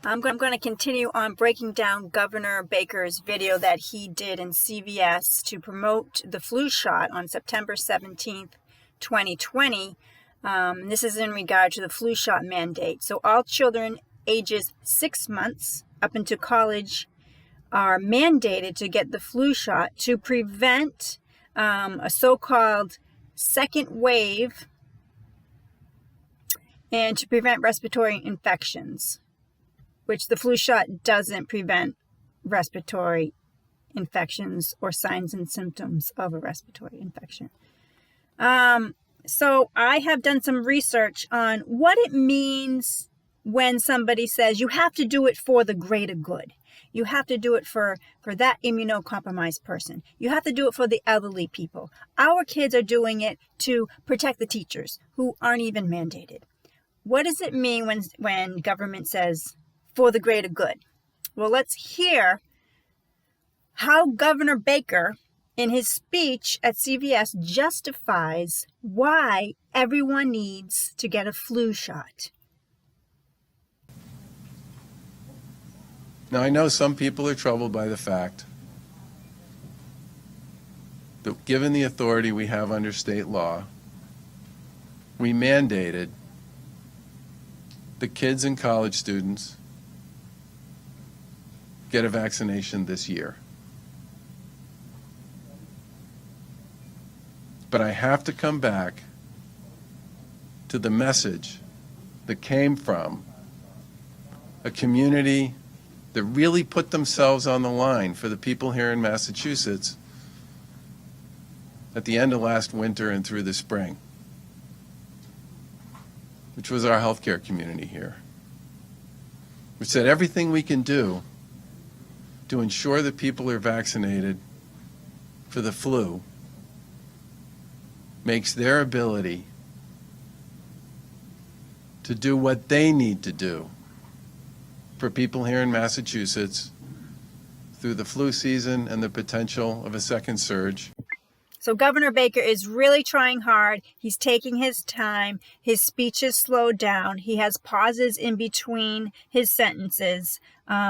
I'm going to continue on breaking down Governor Baker's video that he did in CVS to promote the flu shot on September 17th, 2020. This is in regard to the flu shot mandate. So all children ages 6 months up into college are mandated to get the flu shot to prevent a so-called second wave and to prevent respiratory infections, which the flu shot doesn't prevent respiratory infections or signs and symptoms of a respiratory infection. So I have done some research on what it means when somebody says you have to do it for the greater good. You have to do it for that immunocompromised person. You have to do it for the elderly people. Our kids are doing it to protect the teachers who aren't even mandated. What does it mean when government says for the greater good? Well, let's hear how Governor Baker, in his speech at CVS, justifies why everyone needs to get a flu shot. Now, I know some people are troubled by the fact that given the authority we have under state law, we mandated the kids and college students get a vaccination this year. But I have to come back to the message that came from a community that really put themselves on the line for the people here in Massachusetts at the end of last winter and through the spring, which was our healthcare community here, which said everything we can do to ensure that people are vaccinated for the flu makes their ability to do what they need to do for people here in Massachusetts through the flu season and the potential of a second surge. So Governor Baker is really trying hard. He's taking his time. His speech is slowed down. He has pauses in between his sentences.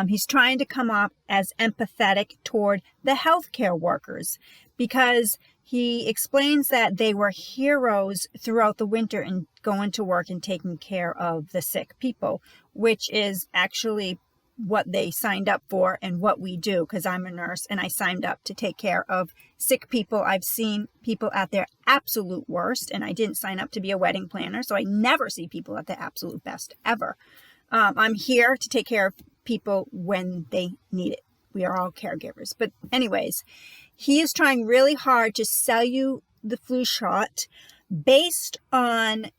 He's trying to come off as empathetic toward the healthcare workers because he explains that they were heroes throughout the winter and going to work and taking care of the sick people, which is actually what they signed up for and what we do, because I'm a nurse and I signed up to take care of sick people. I've seen people at their absolute worst, and I didn't sign up to be a wedding planner, so I never see people at their absolute best ever. I'm here to take care of people when they need it. We are all caregivers. But anyways, he is trying really hard to sell you the flu shot based on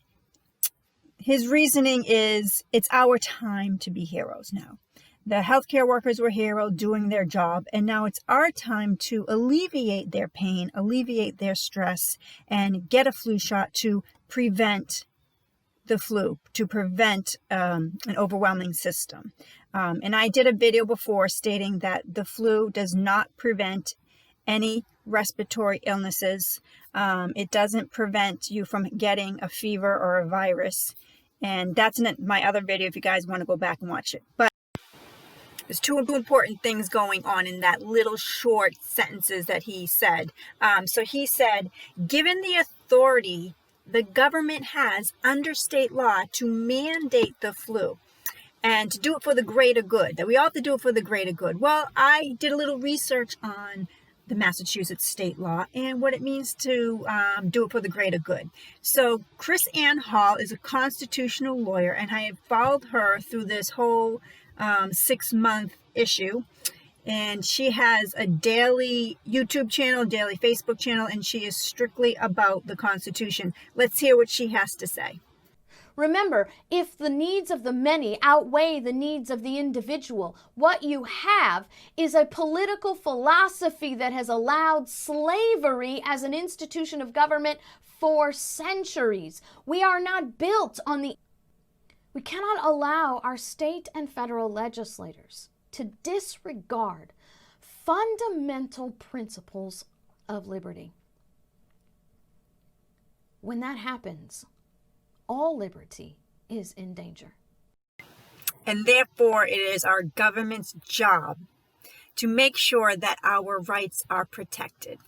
his reasoning is it's our time to be heroes now. The healthcare workers were heroes doing their job, and now it's our time to alleviate their pain, alleviate their stress, and get a flu shot to prevent the flu, to prevent an overwhelming system. And I did a video before stating that the flu does not prevent any respiratory illnesses. It doesn't prevent you from getting a fever or a virus. And that's in my other video if you guys want to go back and watch it. But there's two important things going on in that little short sentences that he said. So he said, given the authority the government has under state law to mandate the flu and to do it for the greater good, that we all have to do it for the greater good. Well, I did a little research on the Massachusetts state law and what it means to do it for the greater good. So Chris Ann Hall is a constitutional lawyer, and I have followed her through this whole 6-month issue. And she has a daily YouTube channel, daily Facebook channel, and she is strictly about the Constitution. Let's hear what she has to say. Remember, if the needs of the many outweigh the needs of the individual, what you have is a political philosophy that has allowed slavery as an institution of government for centuries. We are not built on the... We cannot allow our state and federal legislators to disregard fundamental principles of liberty. When that happens, all liberty is in danger. And therefore, it is our government's job to make sure that our rights are protected.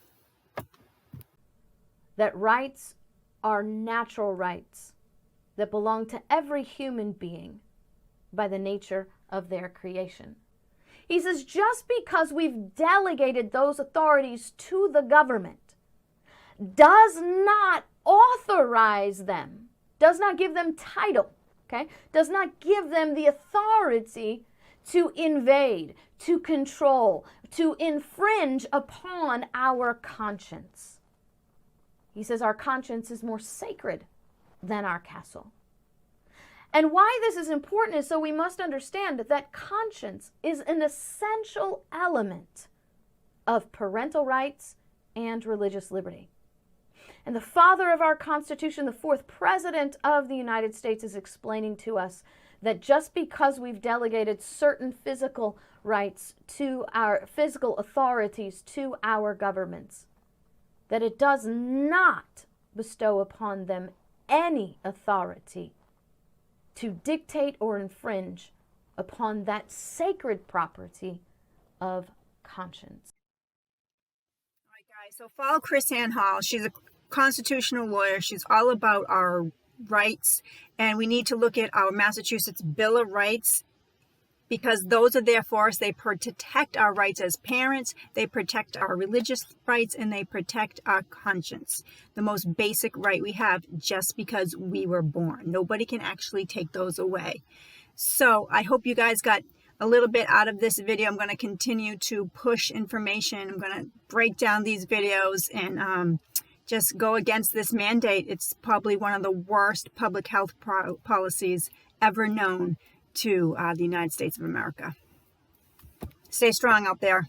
That rights are natural rights that belong to every human being by the nature of their creation. He says just because we've delegated those authorities to the government does not authorize them, does not give them title, okay? Does not give them the authority to invade, to control, to infringe upon our conscience. He says our conscience is more sacred than our castle. And why this is important is so we must understand that conscience is an essential element of parental rights and religious liberty. And the father of our Constitution, the fourth president of the United States, is explaining to us that just because we've delegated certain physical rights to our physical authorities to our governments, that it does not bestow upon them any authority to dictate or infringe upon that sacred property of conscience. All right, guys, so follow KrisAnne Hall. She's a constitutional lawyer. She's all about our rights, and we need to look at our Massachusetts Bill of Rights, because those are there for us. They protect our rights as parents, they protect our religious rights, and they protect our conscience, the most basic right we have just because we were born. Nobody can actually take those away. So I hope you guys got a little bit out of this video. I'm going to continue to push information. I'm going to break down these videos and just go against this mandate. It's probably one of the worst public health policies ever known to the United States of America. Stay strong out there.